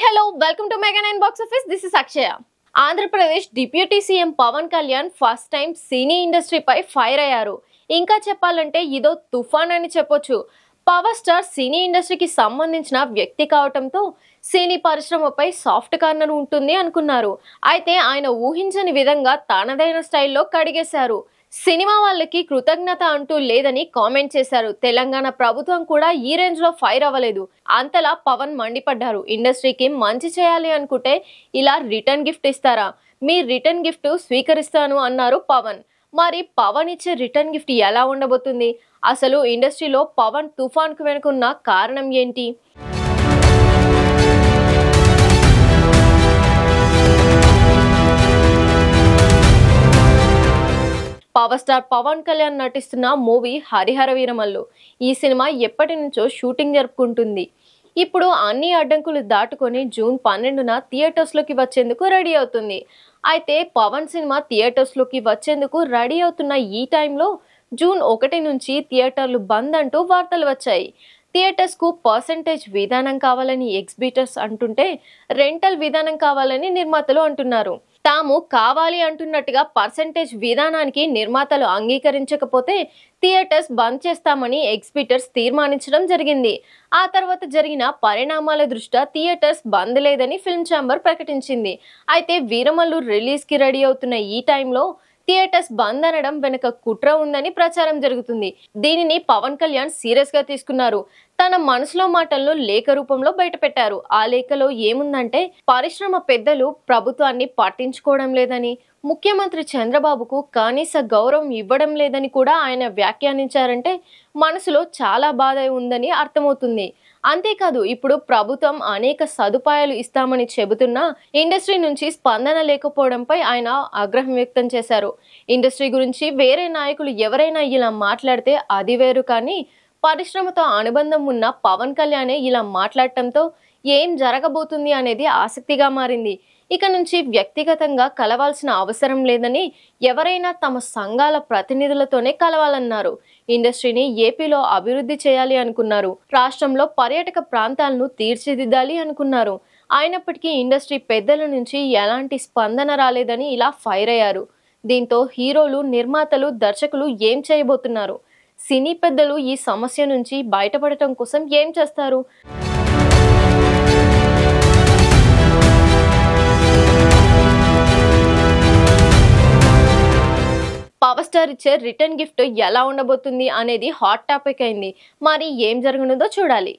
Hello, welcome to Mega 9 Box Office. This is Akshaya. Andhra Pradesh deputy CM Pawan Kalyan first time cine ఇండస్ట్రీపై fire అయ్యారు. ఇంకా చెప్పాలంటే ఇదో తుఫాన్ అని చెప్పొచ్చు. పవర్ స్టార్ సినీ ఇండస్ట్రీకి సంబంధించిన వ్యక్తి కావటంతో సినీ పరిశ్రమపై సాఫ్ట్ కార్నర్ ఉంటుంది అనుకున్నారు. అయితే ఆయన ఊహించని విధంగా తనదైన స్టైల్లో కడిగేశారు. సినిమా వాళ్ళకి కృతజ్ఞత అంటూ లేదని కామెంట్ చేశారు. తెలంగాణ ప్రభుత్వం కూడా ఈ రేంజ్ లో ఫైర్ అవ్వలేదు. అంతలా పవన్ మండిపడ్డారు. ఇండస్ట్రీకి మంచి చేయాలి అనుకుంటే ఇలా రిటర్న్ గిఫ్ట్ ఇస్తారా? మీ రిటర్న్ గిఫ్ట్ స్వీకరిస్తాను అన్నారు పవన్. మరి పవన్ ఇచ్చే రిటర్న్ గిఫ్ట్ ఎలా ఉండబోతుంది? అసలు ఇండస్ట్రీలో పవన్ తుఫాన్ కు వెనుకున్న కారణం ఏంటి? పవర్ స్టార్ పవన్ కళ్యాణ్ నటిస్తున్న మూవీ హరిహర వీరమల్లు. ఈ సినిమా ఎప్పటి నుంచో షూటింగ్ జరుపుకుంటుంది. ఇప్పుడు అన్ని అడ్డంకులు దాటుకొని జూన్ 12న థియేటర్స్లోకి వచ్చేందుకు రెడీ అవుతుంది. అయితే పవన్ సినిమా థియేటర్స్లోకి వచ్చేందుకు రెడీ అవుతున్న ఈ టైంలో జూన్ 1 నుంచి థియేటర్లు బంద్ అంటూ వార్తలు వచ్చాయి. థియేటర్స్కు పర్సెంటేజ్ విధానం కావాలని ఎగ్జిబిటర్స్ అంటుంటే రెంటల్ విధానం కావాలని నిర్మాతలు అంటున్నారు. తాము కావాలి అంటున్నట్టుగా పర్సెంటేజ్ విధానానికి నిర్మాతలు అంగీకరించకపోతే థియేటర్స్ బంద్ చేస్తామని ఎగ్జిబిటర్స్ తీర్మానించడం జరిగింది. ఆ తర్వాత జరిగిన పరిణామాల దృష్ట్యా థియేటర్స్ బంద్ లేదని ఫిల్మ్ ఛాంబర్ ప్రకటించింది. అయితే వీరమల్లు రిలీజ్కి రెడీ అవుతున్న ఈ టైంలో థియేటర్స్ బంద్ అనడం వెనుక కుట్ర ఉందని ప్రచారం జరుగుతుంది. దీనిని పవన్ కళ్యాణ్ సీరియస్ గా తీసుకున్నారు. తన మనసులో మాటలను లేఖ రూపంలో బయటపెట్టారు. ఆ లేఖలో ఏముందంటే, పరిశ్రమ పెద్దలు ప్రభుత్వాన్ని పట్టించుకోవడం లేదని, ముఖ్యమంత్రి చంద్రబాబుకు కనీస గౌరవం ఇవ్వడం లేదని కూడా ఆయన వ్యాఖ్యానించారంటే మనసులో చాలా బాధ ఉందని అర్థమవుతుంది. అంతేకాదు, ఇప్పుడు ప్రభుత్వం అనేక సదుపాయాలు ఇస్తామని చెబుతున్నా ఇండస్ట్రీ నుంచి స్పందన లేకపోవడంపై ఆయన ఆగ్రహం వ్యక్తం చేశారు. ఇండస్ట్రీ గురించి వేరే నాయకులు ఎవరైనా ఇలా మాట్లాడితే అది వేరు, కానీ పరిశ్రమతో అనుబంధం ఉన్న పవన్ కళ్యాణే ఇలా మాట్లాడటంతో ఏం జరగబోతుంది అనేది ఆసక్తిగా మారింది. ఇక నుంచి వ్యక్తిగతంగా కలవాల్సిన అవసరం లేదని, ఎవరైనా తమ సంఘాల ప్రతినిధులతోనే కలవాలన్నారు. ఇండస్ట్రీని ఏపీలో అభివృద్ధి చేయాలి అనుకున్నారు. రాష్ట్రంలో పర్యాటక ప్రాంతాలను తీర్చిదిద్దాలి అనుకున్నారు. అయినప్పటికీ ఇండస్ట్రీ పెద్దల నుంచి ఎలాంటి స్పందన రాలేదని ఇలా ఫైర్ అయ్యారు. దీంతో హీరోలు, నిర్మాతలు, దర్శకులు ఏం చేయబోతున్నారు? సినీ పెద్దలు ఈ సమస్య నుంచి బయటపడటం కోసం ఏం చేస్తారు? పవర్ స్టార్ ఇచ్చే రిటర్న్ గిఫ్ట్ ఎలా ఉండబోతుంది అనేది హాట్ టాపిక్ అయింది. మరి ఏం జరగనుందో చూడాలి.